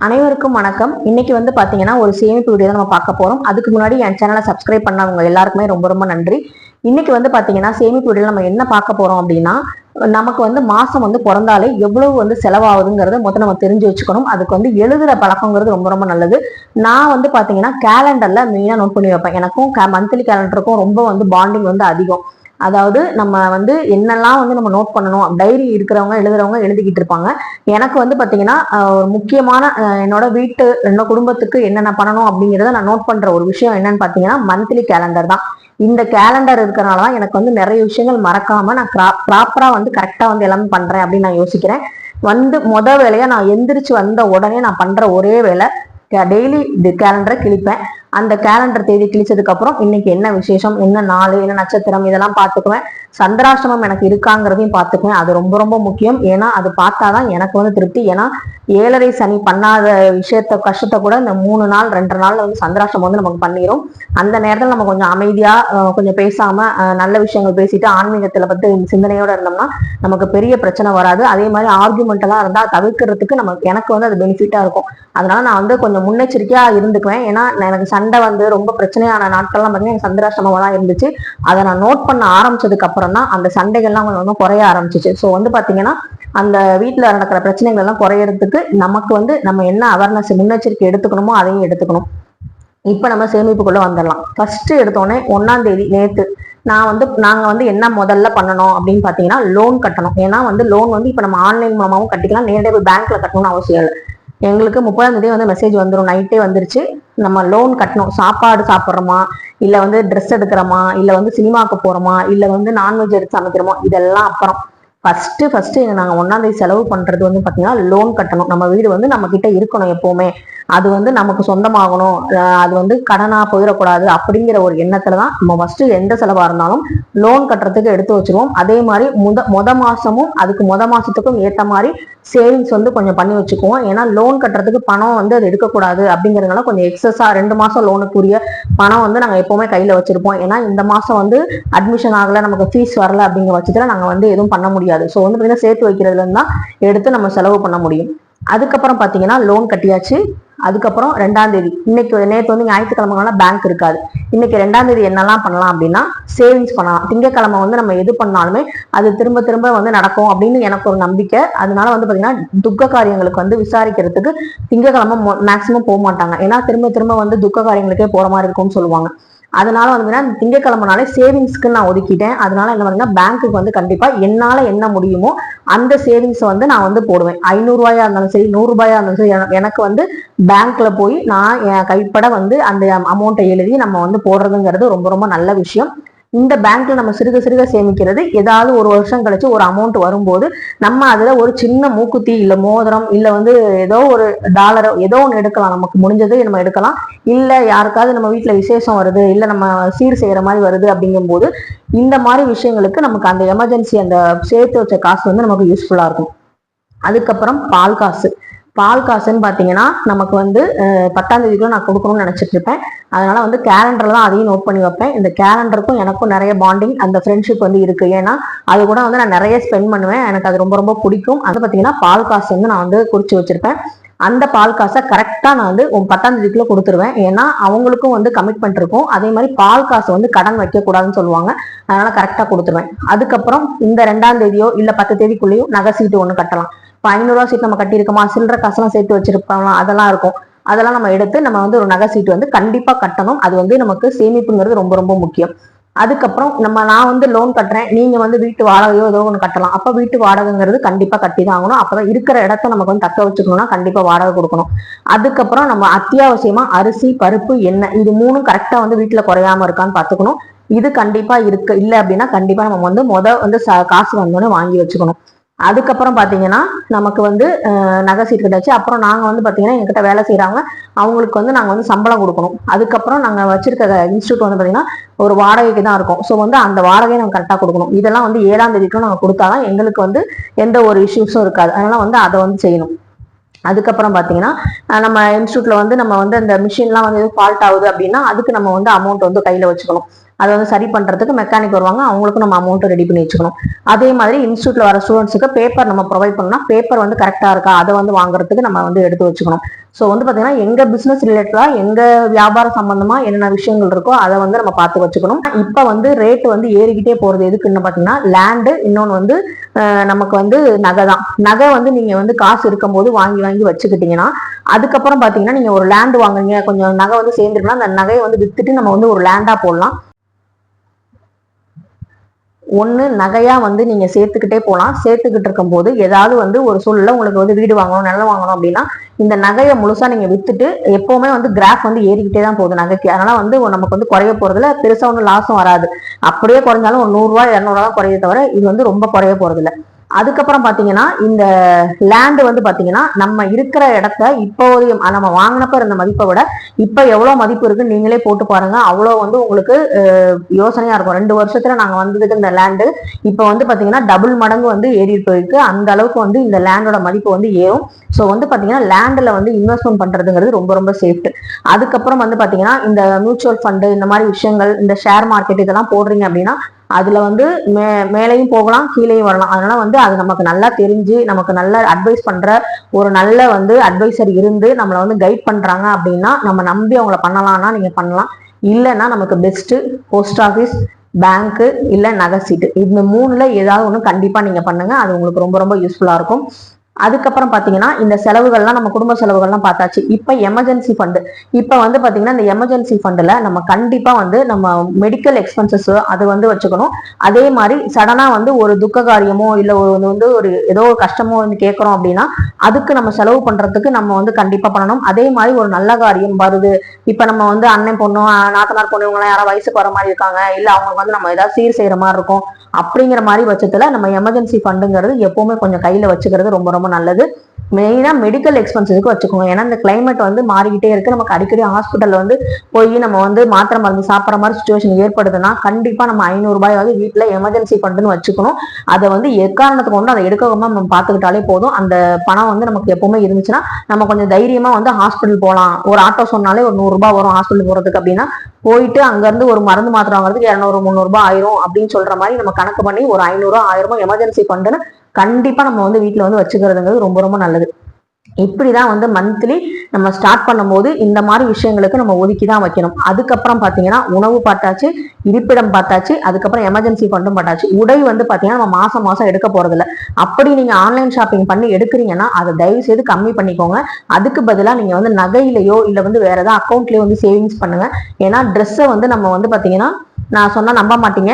அனைவருக்கும் வணக்கம். இன்னைக்கு வந்து பாத்தீங்கன்னா ஒரு சேமிப்பு வீடியோ தான் நம்ம பார்க்க போறோம். அதுக்கு முன்னாடி என் சேனலை சப்ஸ்கிரைப் பண்ணவங்க எல்லாருக்குமே ரொம்ப ரொம்ப நன்றி. இன்னைக்கு வந்து பாத்தீங்கன்னா சேமிப்பு வீடியோ நம்ம என்ன பார்க்க போறோம் அப்படின்னா, நமக்கு வந்து மாசம் வந்து பிறந்தாலே எவ்வளவு வந்து செலவாகுதுங்கிறத முதல்ல நம்ம தெரிஞ்சு வச்சுக்கணும். அதுக்கு வந்து எழுதுற பழக்கங்கிறது ரொம்ப ரொம்ப நல்லது. நான் வந்து பாத்தீங்கன்னா கேலண்டர்ல மெயினா நோட் பண்ணி வைப்பேன். எனக்கும் மந்த்லி கேலண்டருக்கும் ரொம்ப வந்து பாண்டிங் வந்து அதிகம். அதாவது நம்ம வந்து என்னெல்லாம் வந்து நம்ம நோட் பண்ணணும், டைரி இருக்கிறவங்க எழுதுறவங்க எழுதிக்கிட்டு இருப்பாங்க. எனக்கு வந்து பாத்தீங்கன்னா ஒரு முக்கியமான என்னோட குடும்பத்துக்கு என்னென்ன பண்ணணும் அப்படிங்கிறத நான் நோட் பண்ற ஒரு விஷயம் என்னன்னு பாத்தீங்கன்னா மந்த்லி கேலண்டர் தான். இந்த கேலண்டர் இருக்கிறனாலதான் எனக்கு வந்து நிறைய விஷயங்கள் மறக்காம நான் ப்ராப்பரா வந்து கரெக்டா வந்து எல்லாமே பண்றேன் அப்படின்னு நான் யோசிக்கிறேன். முத வேலையா நான் எந்திரிச்சு வந்த உடனே நான் பண்ற ஒரே வேலை டெய்லி கேலண்டரை கிழிப்பேன். அந்த கேலண்டர் தேதி கிழிச்சதுக்கு அப்புறம் இன்னைக்கு என்ன விசேஷம், என்ன நாள், என்ன நட்சத்திரம், இதெல்லாம் பார்த்துக்குவேன். சந்திராஷ்டமம் எனக்கு இருக்காங்கிறதையும் பார்த்துக்குவேன். அது ரொம்ப ரொம்ப முக்கியம். ஏன்னா அது பார்த்தாதான் எனக்கு வந்து திருப்தி. ஏன்னா 7.5 சனி பண்ணாத கஷ்டத்தை கூட இந்த 3 நாள் 2 நாள்ல வந்து சந்திராஷ்டமம் வந்து நமக்கு பண்ணிரும். அந்த நேரத்தில் நம்ம கொஞ்சம் அமைதியா கொஞ்சம் பேசாம நல்ல விஷயங்கள் பேசிட்டு ஆன்மீகத்துல பத்தி சிந்தனையோட இருந்தோம்னா நமக்கு பெரிய பிரச்சனை வராது. அதே மாதிரி ஆர்குமெண்ட் எல்லாம் இருந்தா தவிர்க்கிறதுக்கு எனக்கு வந்து அது பெனிஃபிட்டா இருக்கும். அதனால நான் வந்து கொஞ்சம் முன்னெச்சரிக்கையா இருந்துக்குவேன். ஏன்னா எனக்கு சண்டை வந்து ரொம்ப பிரச்சனையான நாட்கள்லாம் பார்த்தீங்கன்னா எனக்கு சந்திராஷ்டமமா தான் இருந்துச்சு. அதை நான் நோட் பண்ண ஆரம்பிச்சதுக்கு அப்புறம் தான் அந்த சண்டைகள்லாம் கொஞ்சம் குறைய ஆரம்பிச்சிச்சு. ஸோ வந்து பாத்தீங்கன்னா அந்த வீட்டுல நடக்கிற பிரச்சனைகள் எல்லாம் குறையறதுக்கு நமக்கு வந்து நம்ம என்ன அவேர்னஸ் முன்னெச்சரிக்கை எடுத்துக்கணுமோ அதையும் எடுத்துக்கணும். இப்ப நம்ம சேமிப்புக்குள்ள வந்துடலாம். ஃபர்ஸ்ட் எடுத்தோடனே 1ஆம் தேதி நேத்து நாங்க வந்து என்ன முதல்ல பண்ணணும் அப்படின்னு பாத்தீங்கன்னா லோன் கட்டணும். ஏன்னா வந்து லோன் வந்து இப்ப நம்ம ஆன்லைன் மூலமாவும் கட்டிக்கலாம், நேரடியாக போய் பேங்க்ல கட்டணும்னு அவசியம் இல்லை. எங்களுக்கு 30ஆம் தேதி வந்து மெசேஜ் வந்துடும், நைட்டே வந்துருச்சு. நம்ம லோன் கட்டணும். சாப்பாடு சாப்பிட்றோமா, இல்ல வந்து ட்ரெஸ் எடுக்கிறோமா, இல்ல வந்து சினிமாவுக்கு போறோமா, இல்ல வந்து நான்வெஜ் எடுத்து சமைக்கிறோமா, இதெல்லாம் அப்புறம். ஃபர்ஸ்ட் நாங்க 1ஆம் தேதி செலவு பண்றது வந்து பாத்தீங்கன்னா லோன் கட்டணும். நம்ம வீடு வந்து நம்ம கிட்ட இருக்கணும் எப்பவுமே, அது வந்து நமக்கு சொந்தமாகணும், அது வந்து கடனா போயிடக்கூடாது அப்படிங்கிற ஒரு எண்ணத்துலதான் நம்ம ஃபர்ஸ்ட் எந்த செலவா இருந்தாலும் லோன் கட்டுறதுக்கு எடுத்து வச்சிருவோம். அதே மாதிரி மொத மாசமும் அதுக்கு மாசத்துக்கும் ஏத்த மாதிரி சேவிங்ஸ் வந்து கொஞ்சம் பண்ணி வச்சுக்குவோம். ஏன்னா லோன் கட்டுறதுக்கு பணம் வந்து அது எடுக்கக்கூடாது அப்படிங்கிறதுனால கொஞ்சம் எக்ஸஸா 2 மாசம் லோனுக்குரிய பணம் வந்து நாங்க எப்பவுமே கையில வச்சிருப்போம். ஏன்னா இந்த மாசம் வந்து அட்மிஷன் ஆகல, நமக்கு ஃபீஸ் வரல அப்படிங்கிற பட்சத்துல நாங்க வந்து எதுவும் பண்ண முடியாது. ஸோ வந்து பாத்தீங்கன்னா சேர்த்து வைக்கிறதுல இருந்தா எடுத்து நம்ம செலவு பண்ண முடியும். அதுக்கப்புறம் பாத்தீங்கன்னா லோன் கட்டியாச்சு. அதுக்கப்புறம் 2ஆம் தேதி, நேற்று வந்து ஞாயிற்றுக்கிழமை பேங்க் இருக்காது. இன்னைக்கு 2ஆம் தேதி என்னெல்லாம் பண்ணலாம் அப்படின்னா சேவிங்ஸ் பண்ணலாம். திங்கக்கிழமை வந்து நம்ம எது பண்ணாலுமே அது திரும்ப திரும்ப வந்து நடக்கும் அப்படின்னு எனக்கு ஒரு நம்பிக்கை. அதனால வந்து பாத்தீங்கன்னா துக்க காரியங்களுக்கு வந்து விசாரிக்கிறதுக்கு திங்கக்கிழமை மேக்சிமம் போக மாட்டாங்க. ஏன்னா திரும்ப திரும்ப வந்து துக்க காரியங்களுக்கே போற மாதிரி இருக்கும்னு சொல்லுவாங்க. அதனால வந்து திங்கக்கிழமைனாலே சேவிங்ஸ்க்கு நான் ஒதுக்கிட்டேன். அதனால என்ன பண்ணுங்க, பேங்க்குக்கு வந்து கண்டிப்பா என்னால என்ன முடியுமோ அந்த சேவிங்ஸ் வந்து நான் வந்து போடுவேன். 500 ரூபாயா இருந்தாலும் சரி, 100 ரூபாயா இருந்தாலும் சரி, எனக்கு வந்து பேங்க்ல போய் நான் என் கைப்பட வந்து அந்த அமௌண்ட்டை எழுதி நம்ம வந்து போடுறதுங்கிறது ரொம்ப ரொம்ப நல்ல விஷயம். இந்த பேங்க்ல நம்ம சிறுக சிறுக சேமிக்கிறது, ஏதாவது ஒரு வருஷம் கழிச்சு ஒரு அமௌண்ட் வரும்போது நம்ம அதுல ஒரு சின்ன மூக்குத்தி இல்ல மோதிரம் இல்ல வந்து ஏதோ ஒரு டாலரோ ஏதோ ஒன்று எடுக்கலாம். நமக்கு முடிஞ்சது நம்ம எடுக்கலாம். இல்ல யாருக்காவது நம்ம வீட்டுல விசேஷம் வருது, இல்ல நம்ம சீர் செய்யற மாதிரி வருது அப்படிங்கும் போது இந்த மாதிரி விஷயங்களுக்கு நமக்கு அந்த எமர்ஜென்சி அந்த சேர்த்து வச்ச காசு வந்து நமக்கு யூஸ்ஃபுல்லா இருக்கும். அதுக்கப்புறம் பால் காசுன்னு பாத்தீங்கன்னா நமக்கு வந்து 10ஆம் தேதிக்குள்ள நான் கொடுக்கணும்னு நினைச்சிட்டு இருப்பேன். அதனால வந்து கேலண்டர்ல தான் அதையும் நோட் பண்ணி வைப்பேன். இந்த கேலண்டருக்கும் எனக்கும் நிறைய பாண்டிங், அந்த ஃப்ரெண்ட்ஷிப் வந்து இருக்கு. ஏன்னா அது கூட வந்து நான் நிறைய ஸ்பெண்ட் பண்ணுவேன். எனக்கு அது ரொம்ப ரொம்ப பிடிக்கும். அது பாத்தீங்கன்னா பால் காசு வந்து நான் வந்து குறிச்சு வச்சிருப்பேன். அந்த பால் காசை கரெக்டா நான் வந்து 10ஆம் தேதிக்குள்ள கொடுத்துருவேன். ஏன்னா அவங்களுக்கும் வந்து கமிட்மெண்ட் இருக்கும். அதே மாதிரி பால் காசு வந்து கடன் வைக்க கூடாதுன்னு சொல்லுவாங்க. அதனால கரெக்டா கொடுத்துருவேன். அதுக்கப்புறம் இந்த 2ஆம் தேதியோ இல்ல 10 தேதிக்குள்ளேயோ நகை சீட்டு ஒண்ணு கட்டலாம். இப்போ 500 ரூபா சீட் நம்ம கட்டியிருக்கோமா, சில்லற காசெல்லாம் சேர்த்து வச்சிருப்போம், அதெல்லாம் இருக்கும். அதெல்லாம் நம்ம எடுத்து நம்ம வந்து ஒரு நகை சீட்டு வந்து கண்டிப்பா கட்டணும். அது வந்து நமக்கு சேமிப்புங்கிறது ரொம்ப ரொம்ப முக்கியம். அதுக்கப்புறம் நான் வந்து லோன் கட்டுறேன், நீங்க வந்து வீட்டு வாடகையோ ஏதோ ஒன்று கட்டலாம். அப்ப வீட்டு வாடகைங்கிறது கண்டிப்பா கட்டி தான் ஆகணும். அப்பதான் இருக்கிற இடத்த நமக்கு வந்து தக்க வச்சுக்கணும்னா கண்டிப்பா வாடகை கொடுக்கணும். அதுக்கப்புறம் நம்ம அத்தியாவசியமா அரிசி, பருப்பு, எண்ணெய், இது 3ம் கரெக்டா வந்து வீட்டுல குறையாம இருக்கான்னு பாத்துக்கணும். இது கண்டிப்பா இல்லை அப்படின்னா கண்டிப்பா நம்ம வந்து காசு வந்தோடனே வாங்கி வச்சுக்கணும். அதுக்கப்புறம் பாத்தீங்கன்னா நமக்கு வந்து நகை சீட்டு கட்டாச்சு. அப்புறம் நாங்க வந்து பாத்தீங்கன்னா எங்ககிட்ட வேலை செய்யறாங்க, அவங்களுக்கு வந்து நாங்க வந்து சம்பளம் கொடுக்கணும். அதுக்கப்புறம் நாங்க வச்சிருக்க இன்ஸ்டியூட் வந்து பாத்தீங்கன்னா ஒரு வாடகைக்கு தான் இருக்கும். ஸோ வந்து அந்த வாடகையை நம்ம கரெக்டா கொடுக்கணும். இதெல்லாம் வந்து 7ஆம் தேதிக்குள்ள நாங்க கொடுத்தாதான் எங்களுக்கு வந்து எந்த ஒரு இஷ்யூஸும் இருக்காது. அதனால வந்து அதை வந்து செய்யணும். அதுக்கப்புறம் பாத்தீங்கன்னா நம்ம இன்ஸ்டியூட்ல வந்து நம்ம வந்து அந்த மிஷின்லாம் வந்து ஃபால்ட் ஆகுது அப்படின்னா அதுக்கு நம்ம வந்து அமௌண்ட் வந்து கையில வச்சுக்கணும். அதை வந்து சரி பண்றதுக்கு மெக்கானிக் வருவாங்க, அவங்களுக்கும் நம்ம அமௌண்ட் ரெடி பண்ணி வச்சுக்கணும். அதே மாதிரி இன்ஸ்டியூட்ல வர ஸ்டூடெண்ட்ஸுக்கு பேப்பர் நம்ம ப்ரொவைட் பண்ணோம்னா பேப்பர் வந்து கரெக்டா இருக்கா அதை வந்து வாங்குறதுக்கு நம்ம வந்து எடுத்து வச்சுக்கணும். ஸோ வந்து பாத்தீங்கன்னா எங்க பிசினஸ் ரிலேட்டடா எங்க வியாபார சம்பந்தமா என்னென்ன விஷயங்கள் இருக்கோ அதை வந்து நம்ம பார்த்து வச்சுக்கணும். இப்ப வந்து ரேட் வந்து ஏறிக்கிட்டே போறது எதுக்குன்னு பாத்தீங்கன்னா லேண்டு, இன்னொன்னு வந்து நமக்கு வந்து நகை தான். நகை வந்து நீங்க வந்து காசு இருக்கும் போது வாங்கி வாங்கி வச்சுக்கிட்டீங்கன்னா அதுக்கப்புறம் பாத்தீங்கன்னா நீங்க ஒரு லேண்ட் வாங்குறீங்க, கொஞ்சம் நகை வந்து சேர்ந்துருக்குன்னா அந்த நகையை வந்து வித்துட்டு நம்ம வந்து ஒரு லேண்டா போடலாம். ஒண்ணு நகையா வந்து நீங்க சேர்த்துக்கிட்டே போகலாம். சேர்த்துக்கிட்டு இருக்கும் போது ஏதாவது வந்து ஒரு சூழல்ல உங்களுக்கு வந்து வீடு வாங்கணும், நிலம் வாங்கணும் அப்படின்னா இந்த நகையை முழுசா நீங்க வித்துட்டு, எப்பவுமே வந்து கிராஃப் வந்து ஏறிக்கிட்டே தான் போகுது நகைக்கு. அதனால வந்து நமக்கு வந்து குறைய போறதுல பெருசா ஒன்றும் லாஸும் வராது. அப்படியே குறைஞ்சாலும் ஒரு 100 ரூபாய் 200 ரூபாய் குறைய தவிர இது வந்து ரொம்ப குறைய போறது இல்லை. அதுக்கப்புறம் பாத்தீங்கன்னா இந்த லேண்ட் வந்து பாத்தீங்கன்னா நம்ம இருக்கிற இடத்த இப்போதைய நம்ம வாங்கினப்ப இருந்த மதிப்பை விட இப்ப எவ்வளவு மதிப்பு இருக்கு நீங்களே போட்டு பாருங்க. அவ்வளவு வந்து உங்களுக்கு யோசனையா இருக்கும். 2 வருஷத்துல நாங்க வந்ததுக்கு இந்த லேண்டு இப்ப வந்து பாத்தீங்கன்னா டபுள் மடங்கு வந்து ஏறி போயிருக்கு. அந்த அளவுக்கு வந்து இந்த லேண்டோட மதிப்பு வந்து ஏறும். ஸோ வந்து பாத்தீங்கன்னா லேண்ட்ல வந்து இன்வெஸ்ட்மெண்ட் பண்றதுங்கிறது ரொம்ப ரொம்ப சேஃப்ட். அதுக்கப்புறம் வந்து பாத்தீங்கன்னா இந்த மியூச்சுவல் ஃபண்டு இந்த மாதிரி விஷயங்கள், இந்த ஷேர் மார்க்கெட் இதெல்லாம் போடுறீங்க அப்படின்னா அதுல வந்து மேலையும் போகலாம், கீழேயும் வரலாம். அதனால வந்து அது நமக்கு நல்லா தெரிஞ்சு நமக்கு நல்ல அட்வைஸ் பண்ற ஒரு நல்ல வந்து அட்வைசர் இருந்து நம்மளை வந்து கைட் பண்றாங்க அப்படின்னா நம்ம நம்பி அவங்கள பண்ணலாம்னா நீங்க பண்ணலாம். இல்லைன்னா நமக்கு பெஸ்ட் போஸ்ட் ஆஃபீஸ், பேங்க்கு இல்ல நகை சீட்டு, இந்த 3ல ஏதாவது ஒண்ணு கண்டிப்பா நீங்க பண்ணுங்க. அது உங்களுக்கு ரொம்ப ரொம்ப யூஸ்ஃபுல்லா இருக்கும். அதுக்கப்புறம் பாத்தீங்கன்னா இந்த செலவுகள்லாம் நம்ம குடும்ப செலவுகள்லாம் பார்த்தாச்சு. இப்ப எமர்ஜென்சி ஃபண்டு. இப்ப வந்து பாத்தீங்கன்னா இந்த எமர்ஜென்சி ஃபண்டுல நம்ம கண்டிப்பா வந்து நம்ம மெடிக்கல் எக்ஸ்பென்சஸ் அது வந்து வச்சுக்கணும். அதே மாதிரி சடனா வந்து ஒரு துக்க காரியமோ இல்ல வந்து ஒரு ஏதோ ஒரு கஷ்டமோ வந்து கேட்கறோம் அப்படின்னா அதுக்கு நம்ம செலவு பண்றதுக்கு நம்ம வந்து கண்டிப்பா பண்ணணும். அதே மாதிரி ஒரு நல்ல காரியம் வருது, இப்ப நம்ம வந்து அண்ணன் பொண்ணும் நாத்தனார் பொண்ணு இவங்க யாராவது வயசுக்கு வர மாதிரி இருக்காங்க, இல்ல அவங்களுக்கு வந்து நம்ம ஏதாவது சீர் செய்யற மாதிரி இருக்கும், அப்படிங்கிற மாதிரி பட்சத்துல நம்ம எமர்ஜென்சி ஃபண்டுங்கிறது எப்பவுமே கொஞ்சம் கையில வச்சுக்கிறது ரொம்ப ரொம்ப நல்லது. மெயினா மெடிக்கல் எக்ஸ்பென்சஸ்க்கு வச்சுக்கோங்க. ஏன்னா இந்த கிளைமேட் வந்து மாறிக்கிட்டே இருக்கு. நமக்கு அடிக்கடி ஹாஸ்பிட்டல் வந்து போய் நம்ம வந்து மாத்திரை மருந்து சாப்பிட்ற மாதிரி சுச்சுவேஷன் ஏற்படுதுன்னா கண்டிப்பா நம்ம 500 ரூபாயாவது வீட்டுல எமர்ஜென்சி ஃபண்டுன்னு வச்சுக்கணும். அதை வந்து எக்காரணத்துக்கு கொண்டு அதை எடுக்காம நம்ம பாத்துக்கிட்டாலே போதும். அந்த பணம் வந்து நமக்கு எப்பவுமே இருந்துச்சுன்னா நம்ம கொஞ்சம் தைரியமா வந்து ஹாஸ்பிட்டல் போகலாம். ஒரு ஆட்டோ சொன்னாலே ஒரு 100 ரூபாய் வரும் ஹாஸ்பிட்டல் போறதுக்கு அப்படின்னா போயிட்டு அங்க இருந்து ஒரு மருந்து மாத்திரை வாங்குறதுக்கு 200 300 ரூபாய் ஆயிரும் அப்படின்னு சொல்ற மாதிரி நம்ம கணக்கு பண்ணி ஒரு 500 1000 எமர்ஜென்சி ஃபண்டுன்னு கண்டிப்பா நம்ம வந்து வீட்டுல வந்து வச்சுக்கிறதுங்கிறது ரொம்ப ரொம்ப நல்லது. இப்படிதான் வந்து மந்த்லி நம்ம ஸ்டார்ட் பண்ணும்போது இந்த மாதிரி விஷயங்களுக்கு நம்ம ஒதுக்கிதான் வைக்கணும். அதுக்கப்புறம் பாத்தீங்கன்னா உணவு பார்த்தாச்சு, இருப்பிடம் பார்த்தாச்சு, அதுக்கப்புறம் எமர்ஜென்சி ஃபண்டும் பார்த்தாச்சு. உடை வந்து பாத்தீங்கன்னா நம்ம மாசம் மாசம் எடுக்க போறது இல்லை. அப்படி நீங்க ஆன்லைன் ஷாப்பிங் பண்ணி எடுக்கிறீங்கன்னா அதை தயவு செய்து கம்மி பண்ணிக்கோங்க. அதுக்கு பதிலாக நீங்க வந்து நகையிலையோ இல்ல வந்து வேற ஏதாவது அக்கௌண்ட்லயோ வந்து சேவிங்ஸ் பண்ணுங்க. ஏன்னா ட்ரெஸ்ஸை வந்து நம்ம வந்து பாத்தீங்கன்னா நான் சொன்னா நம்ப மாட்டீங்க,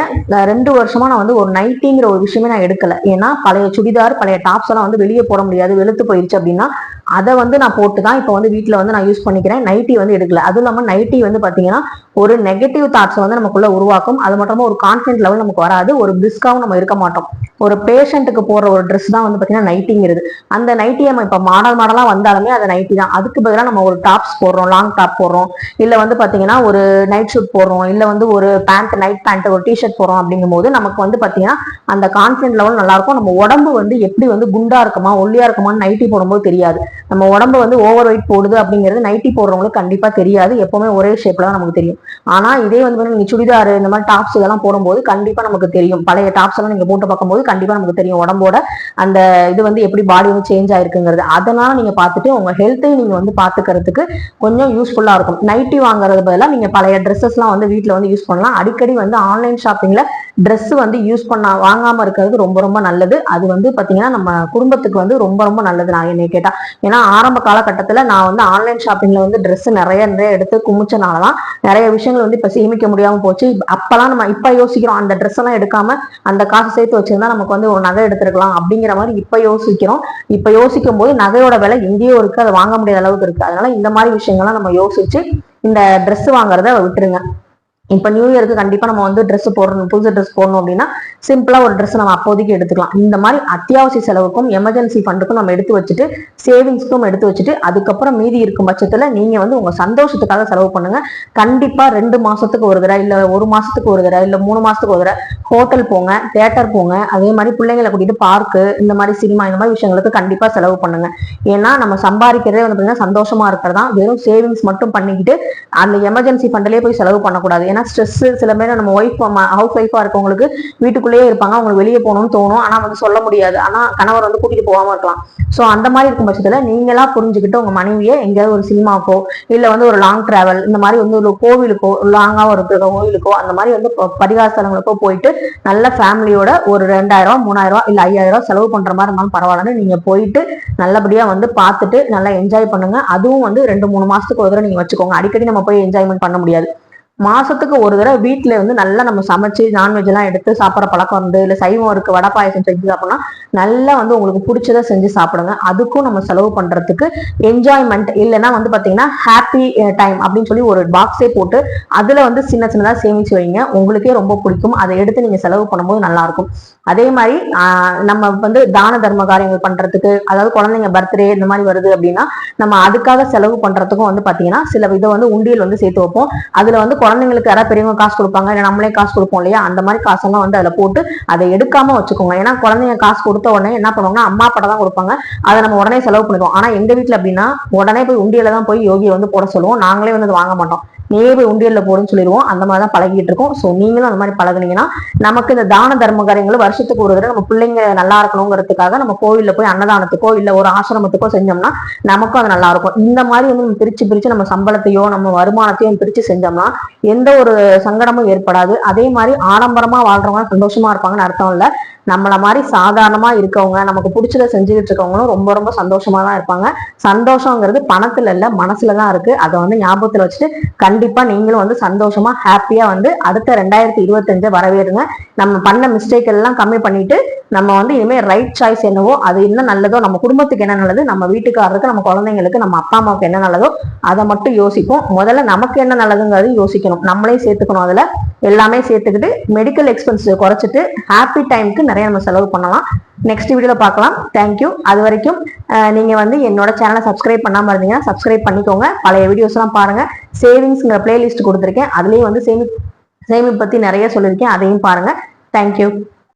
2 வருஷமா நான் வந்து ஒரு நைட்டிங்கிற ஒரு விஷயமே நான் எடுக்கல. ஏன்னா பழைய சுடிதார் பழைய டாப்ஸ் எல்லாம் வந்து வெளியே போட முடியாது, வெளுத்து போயிடுச்சு அப்படின்னா அதை வந்து நான் போட்டுதான் இப்ப வந்து வீட்டுல வந்து நான் யூஸ் பண்ணிக்கிறேன். நைட்டி வந்து எடுக்கல. அதுவும் இல்லாம நைட்டி வந்து பாத்தீங்கன்னா ஒரு நெகட்டிவ் தாட்ஸ் வந்து நமக்குள்ள உருவாக்கும். அது மட்டும் ஒரு கான்பிடன்ட் லெவல் நமக்கு வராது, ஒரு பிரிஸ்காவும் நம்ம இருக்க மாட்டோம். ஒரு பேஷண்ட்டுக்கு போடுற ஒரு ட்ரெஸ் தான் வந்து பாத்தீங்கன்னா நைட்டிங்கிறது. அந்த நைட்டி நம்ம இப்ப மாடலா வந்தாலுமே அது நைட்டி தான். அதுக்கு பதிலாக நம்ம ஒரு டாப்ஸ் போடுறோம், லாங் டாப் போடுறோம், இல்ல வந்து பாத்தீங்கன்னா ஒரு நைட் ஷூட் போடுறோம், இல்ல வந்து ஒரு பேண்ட் நைட் பேண்ட் ஒரு டிஷர்ட் போடுறோம். அப்படிங்கும் போது நமக்கு வந்து பாத்தீங்கன்னா அந்த கான்பிடன்ட் லெவல் நல்லா இருக்கும். நம்ம உடம்பு வந்து எப்படி வந்து குண்டா இருக்குமா ஒல்லியா இருக்குமான்னு நைட்டி போடும்போது தெரியாது. நம்ம உடம்பு வந்து ஓவர் வெயிட் போடுது அப்படிங்கிறது நைட்டி போடுறவங்களுக்கு கண்டிப்பா தெரியாது. எப்பவுமே ஒரே ஷேப்ல தான் நமக்கு தெரியும். ஆனா இதே வந்து நீங்க சுடிதார் இந்த மாதிரி டாப்ஸ் இதெல்லாம் போடும்போது கண்டிப்பா நமக்கு தெரியும். பழைய டாப்ஸ் எல்லாம் நீங்க போட்டு பார்க்கும்போது கண்டிப்பா நமக்கு தெரியும் உடம்போட அந்த இது வந்து எப்படி பாடி வந்து சேஞ்ச் ஆயிருக்குங்கிறது. அதனால நீங்க பார்த்துட்டு உங்க ஹெல்த்தையும் நீங்க வந்து பாத்துக்கிறதுக்கு கொஞ்சம் யூஸ்ஃபுல்லா இருக்கும். நைட்டி வாங்குறது பதிலாக நீங்க பழைய ட்ரெஸ்ஸஸ் எல்லாம் வந்து வீட்டுல வந்து யூஸ் பண்ணலாம். அடிக்கடி வந்து ஆன்லைன் ஷாப்பிங்ல ட்ரெஸ் வந்து யூஸ் வாங்காம இருக்கிறது ரொம்ப ரொம்ப நல்லது. அது வந்து பாத்தீங்கன்னா நம்ம குடும்பத்துக்கு வந்து ரொம்ப ரொம்ப நல்லது நான் என்னை கேட்டா. ஏன்னா ஆரம்ப காலகட்டத்துல நான் வந்து ஆன்லைன் ஷாப்பிங்ல வந்து ட்ரெஸ் நிறைய எடுத்து குமிச்சனாலதான் நிறைய விஷயங்கள் வந்து இப்ப சேமிக்க முடியாம போச்சு. அப்பெல்லாம் நம்ம இப்ப யோசிக்கிறோம் அந்த ட்ரெஸ் எல்லாம் எடுக்காம அந்த காசு சேர்த்து வச்சிருந்தா நமக்கு வந்து ஒரு நகை எடுத்துருக்கலாம் அப்படிங்கிற மாதிரி இப்ப யோசிக்கிறோம். இப்ப யோசிக்கும் போது நகையோட விலை எங்கேயோ இருக்கு, அதை வாங்க முடியாத அளவுக்கு இருக்கு. அதனால இந்த மாதிரி விஷயங்கள்லாம் நம்ம யோசிச்சு இந்த ட்ரெஸ் வாங்குறத விட்டுருங்க. இப்ப நியூ இயருக்கு கண்டிப்பா நம்ம வந்து ட்ரெஸ் போடணும், புதுசு ட்ரெஸ் போடணும் அப்படின்னா சிம்பிளா ஒரு ட்ரெஸ் நம்ம அப்போதைக்கு எடுத்துக்கலாம். இந்த மாதிரி அத்தியாவசிய செலவுக்கும் எமர்ஜென்சி ஃபண்டுக்கும் நம்ம எடுத்து வச்சுட்டு சேவிங்ஸ்க்கும் எடுத்து வச்சுட்டு அதுக்கப்புறம் மீதி இருக்கும் பட்சத்துல நீங்க வந்து உங்க சந்தோஷத்துக்காக செலவு பண்ணுங்க. கண்டிப்பா 2 மாசத்துக்கு ஒரு தடவை இல்ல 1 மாசத்துக்கு ஒரு தடவை இல்ல 3 மாசத்துக்கு ஒரு தடவை ஹோட்டல் போங்க, தியேட்டர் போங்க, அதே மாதிரி பிள்ளைங்களை கூட்டிட்டு பார்க்கு, இந்த மாதிரி சினிமா, இந்த மாதிரி விஷயங்களுக்கு கண்டிப்பா செலவு பண்ணுங்க. ஏன்னா நம்ம சம்பாதிக்கிறதே வந்து பாத்தீங்கன்னா சந்தோஷமா இருக்கிறதா. வெறும் சேவிங்ஸ் மட்டும் பண்ணிக்கிட்டு அந்த எமர்ஜென்சி ஃபண்ட்லயே போய் செலவு பண்ணக்கூடாது. ஏன்னா ஸ்ட்ரெஸ் சில பேர் நம்ம ஹவுஸ் ஒய்ஃபா இருக்கவங்களுக்கு வீட்டுக்குள்ளேயே இருப்பாங்க, அவங்களுக்கு வெளியே போகணும்னு தோணும், ஆனா வந்து சொல்ல முடியாது, ஆனா கணவர் வந்து கூட்டிட்டு போகாம இருக்கலாம். சோ அந்த மாதிரி இருக்கும் பட்சத்துல நீங்களா புரிஞ்சுக்கிட்டு உங்க மனைவியை எங்கேயாவது ஒரு சினிமாக்கோ இல்ல வந்து ஒரு லாங் டிராவல், இந்த மாதிரி வந்து ஒரு கோவிலுக்கோ லாங்கா ஒரு கோவிலுக்கோ அந்த மாதிரி வந்து பரிகார ஸ்தலங்களுக்கோ போயிட்டு நல்ல ஃபேமிலியோட ஒரு 2000 3000 இல்ல 5000 செலவு பண்ற மாதிரி இருந்தாலும் பரவாயில்லன்னு நீங்க போயிட்டு நல்லபடியா வந்து பார்த்துட்டு நல்லா என்ஜாய் பண்ணுங்க. அதுவும் வந்து 2-3 மாசத்துக்கு ஒரு தடவை நீங்க வச்சுக்கோங்க. அடிக்கடி நம்ம போய் என்ஜாய்மெண்ட் பண்ண முடியாது. மாசத்துக்கு ஒரு தடவை வீட்டுல வந்து நல்லா நம்ம சமைச்சு நான்வெஜ் எல்லாம் எடுத்து சாப்பிட்ற பழக்கம் வந்து இல்ல சைவம் இருக்கு வடை பாயசம் செஞ்சு சாப்பிடணும்னா நல்லா வந்து உங்களுக்கு பிடிச்சதை செஞ்சு சாப்பிடுங்க. அதுக்கும் நம்ம செலவு பண்றதுக்கு என்ஜாய்மெண்ட் இல்லைன்னா வந்து பாத்தீங்கன்னா ஹாப்பி டைம் அப்படின்னு சொல்லி ஒரு பாக்ஸே போட்டு அதுல வந்து சின்ன சின்னதா சேமிச்சு வைங்க. உங்களுக்கே ரொம்ப பிடிக்கும். அதை எடுத்து நீங்க செலவு பண்ணும்போது நல்லா இருக்கும். அதே மாதிரி நம்ம வந்து தான தர்ம காரியங்கள் பண்றதுக்கு, அதாவது குழந்தைங்க பர்த்டே இந்த மாதிரி வருது அப்படின்னா நம்ம அதுக்காக செலவு பண்றதுக்கும் வந்து பாத்தீங்கன்னா சில இதை வந்து உண்டியல் வந்து சேர்த்து வைப்போம். அதுல வந்து குழந்தைங்களுக்கு யாராவது பெரியவங்க காசு கொடுப்பாங்க, இல்லை நம்மளே காசு கொடுப்போம் இல்லையா, அந்த மாதிரி காசெல்லாம் வந்து அதுல போட்டு அதை எடுக்காம வச்சுக்கோங்க. ஏன்னா குழந்தைங்க காசு கொடுத்த உடனே என்ன பண்ணுவாங்கன்னா அம்மா அப்பா தான் கொடுப்பாங்க, அதை நம்ம உடனே செலவு பண்ணிடுவோம். ஆனா எங்க வீட்டுல அப்படின்னா உடனே போய் உண்டியல தான் போய் யோகியை வந்து போட சொல்லுவோம். நாங்களே வந்து வாங்க மாட்டோம், நீயே போய் உண்டியல்ல போடுன்னு சொல்லிடுவோம். அந்த மாதிரி தான் பழகிட்டு இருக்கோம். ஸோ நீங்களும் அந்த மாதிரி பழகுனீங்கன்னா நமக்கு இந்த தான தர்ம காரியங்களும் வருஷத்துக்கு ஒரு தடவை நம்ம பிள்ளைங்க நல்லா இருக்கணுங்கிறதுக்காக நம்ம கோவில்ல போய் அன்னதானத்துக்கோ இல்ல ஒரு ஆசிரமத்துக்கோ செஞ்சோம்னா நமக்கும் அது நல்லா இருக்கும். இந்த மாதிரி வந்து நம்ம பிரிச்சு நம்ம சம்பளத்தையோ நம்ம வருமானத்தையும் பிரிச்சு செஞ்சோம்னா எந்த ஒரு சங்கடமும் ஏற்படாது. அதே மாதிரி ஆடம்பரமா வாழ்றவங்க சந்தோஷமா இருப்பாங்கன்னு அர்த்தம் இல்ல. நம்மள மாதிரி சாதாரணமா இருக்கவங்க, நமக்கு பிடிச்சத செஞ்சுக்கிட்டு இருக்கவங்களும் ரொம்ப ரொம்ப சந்தோஷமா தான் இருப்பாங்க. சந்தோஷங்கிறது பணத்துல இல்ல மனசுலதான் இருக்கு. அதை வந்து ஞாபகத்துல வச்சுட்டு கண்டிப்பா நீங்களும் வந்து சந்தோஷமா ஹாப்பியா வந்து அடுத்த 2025 வரவேறுங்க. நம்ம பண்ண மிஸ்டேக் எல்லாம் கம்மி பண்ணிட்டு நம்ம வந்து இனிமே ரைட் சாய்ஸ் என்னவோ அது என்ன நல்லதோ, நம்ம குடும்பத்துக்கு என்ன நல்லது, நம்ம வீட்டுக்காரருக்கு நம்ம குழந்தைங்களுக்கு நம்ம அப்பா அம்மாவுக்கு என்ன நல்லதோ அதை மட்டும் யோசிப்போம். முதல்ல நமக்கு என்ன நல்லதுங்கிறது யோசிக்கணும். நம்மளே சேர்த்துக்கணும். அதுல எல்லாமே சேர்த்துக்கிட்டு மெடிக்கல் எக்ஸ்பென்ஸ் குறைச்சிட்டு ஹாப்பி டைமுக்கு நிறைய நம்ம செலவு பண்ணலாம். நெக்ஸ்ட் வீடியோல பார்க்கலாம். தேங்க்யூ. அது வரைக்கும் நீங்க வந்து என்னோட சேனலை சப்ஸ்கிரைப் பண்ணாம இருந்தீங்கன்னா சப்ஸ்கிரைப் பண்ணிக்கோங்க. பழைய வீடியோஸ் எல்லாம் பாருங்க. சேவிங்ஸ்ங்கிற பிளேலிஸ்ட் கொடுத்துருக்கேன், அதுலயும் வந்து சேமிப்பு பத்தி நிறைய சொல்லியிருக்கேன், அதையும் பாருங்க. தேங்க்யூ.